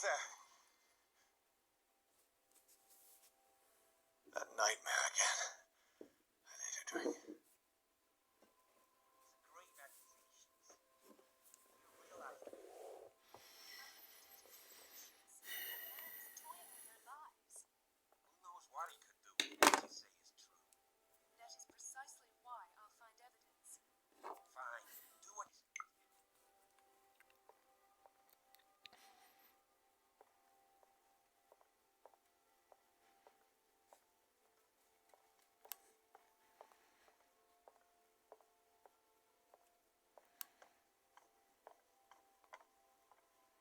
there? That nightmare again. I need a drink. Great accusations. You realize that who knows what he could do if what you say is true. That is precisely why I'll find evidence. Fine. Do what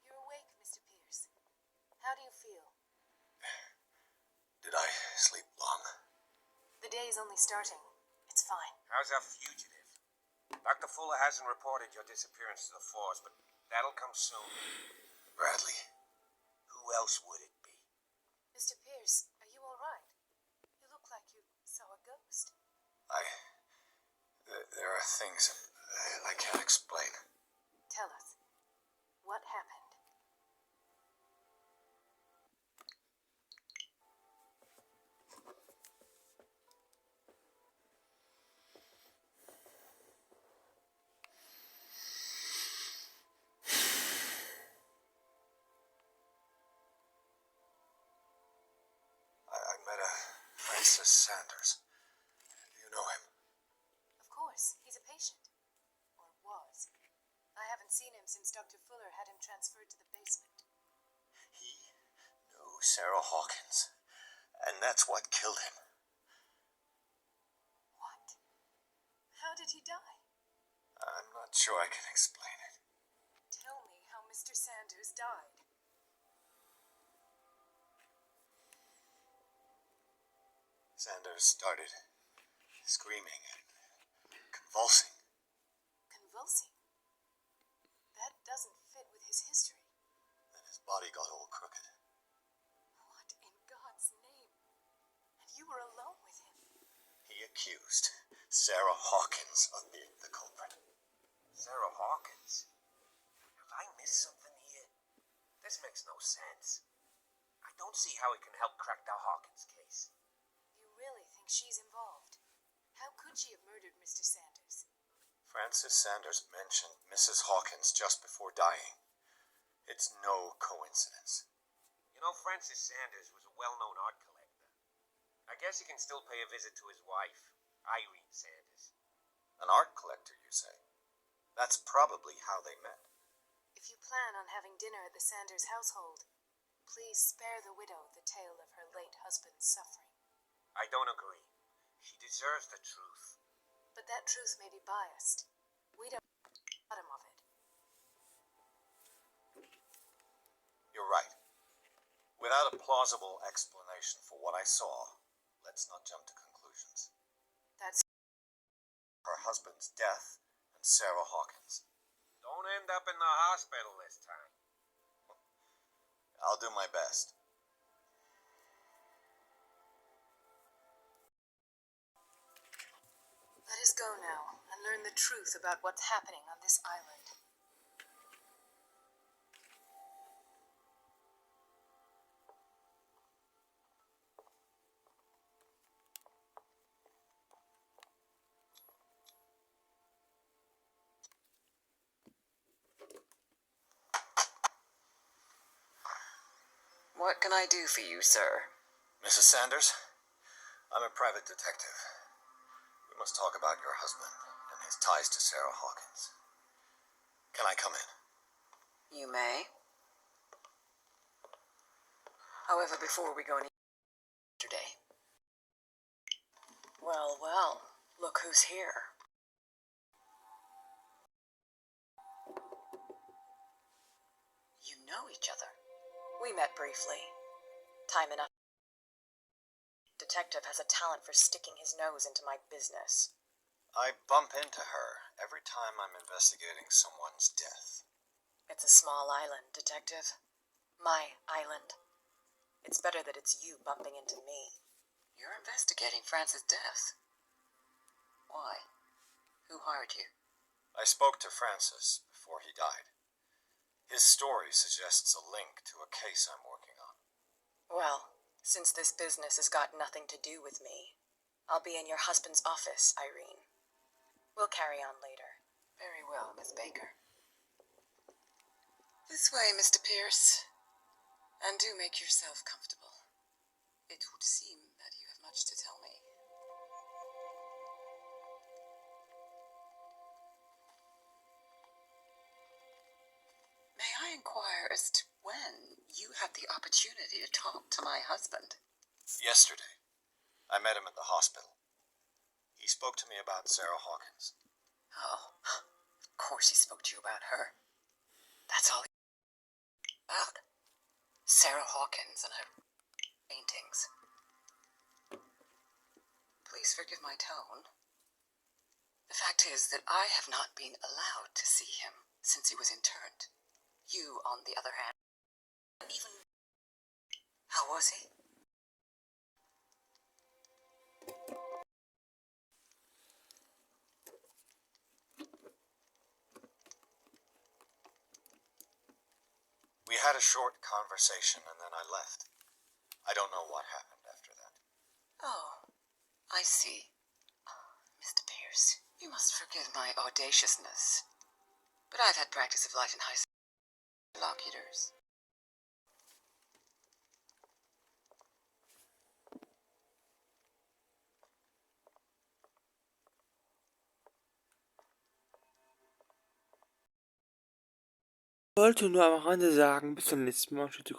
You're awake, Mr. Pierce. How do you feel? Did I sleep long? The day is only starting. It's fine. How's our fugitive? Dr. Fuller hasn't reported your disappearance to the force, but that'll come soon. Bradley. Who else would it be? Mr. Pierce, are you all right? You look like you saw a ghost. There are things I can't explain. Tell us. What happened? I met a Francis Sanders. Do you know him? Of course, he's a patient. Or was. I haven't seen him since Dr. Fuller had him transferred to the basement. He knew Sarah Hawkins, and that's what killed him. What? How did he die? I'm not sure I can explain it. Tell me how Mr. Sanders died. Sanders started screaming and convulsing. Convulsing? That doesn't fit with his history. Then his body got all crooked. What in God's name? And you were alone with him? He accused Sarah Hawkins of being the culprit. Sarah Hawkins? Have I missed something here? This makes no sense. I don't see how it can help crack the Hawkins case. You really think she's involved? How could she have murdered Mr. Sanders? Francis Sanders mentioned Mrs. Hawkins just before dying. It's no coincidence. You know, Francis Sanders was a well-known art collector. I guess he can still pay a visit to his wife, Irene Sanders. An art collector, you say? That's probably how they met. If you plan on having dinner at the Sanders household, please spare the widow the tale of her late husband's suffering. I don't agree. She deserves the truth. But that truth may be biased. We don't know the bottom of it. You're right. Without a plausible explanation for what I saw, let's not jump to conclusions. That's Her husband's death and Sarah Hawkins. Don't end up in the hospital this time. I'll do my best. Let us go now and learn the truth about what's happening on this island. What can I do for you, sir? Mrs. Sanders, I'm a private detective. We must talk about your husband and his ties to Sarah Hawkins. Can I come in? You may. However, before we go any yesterday. Well, well, look who's here. You know each other. We met briefly. Time enough. Detective has a talent for sticking his nose into my business. I bump into her every time I'm investigating someone's death. It's a small island, Detective. My island. It's better that it's you bumping into me. You're investigating Francis' death. Why? Who hired you? I spoke to Francis before he died. His story suggests a link to a case I'm working on. Well, since this business has got nothing to do with me, I'll be in your husband's office, Irene. We'll carry on later. Very well, Miss Baker. This way, Mr. Pierce. And do make yourself comfortable. It would seem that you have much to tell me. May I inquire as to when you had the opportunity to talk to my husband? Yesterday, I met him at the hospital. He spoke to me about Sarah Hawkins. Oh, of course he spoke to you about her. That's all about. Sarah Hawkins and her paintings. Please forgive my tone. The fact is that I have not been allowed to see him since he was interned. You, on the other hand, even... How was he? We had a short conversation and then I left. I don't know what happened after that. Oh, I see. Mr. Pierce, you must forgive my audaciousness, but I've had practice of life in high school. Interlocutors. Ich wollte nur am Rande sagen, bis zum nächsten Mal. Tschüssi,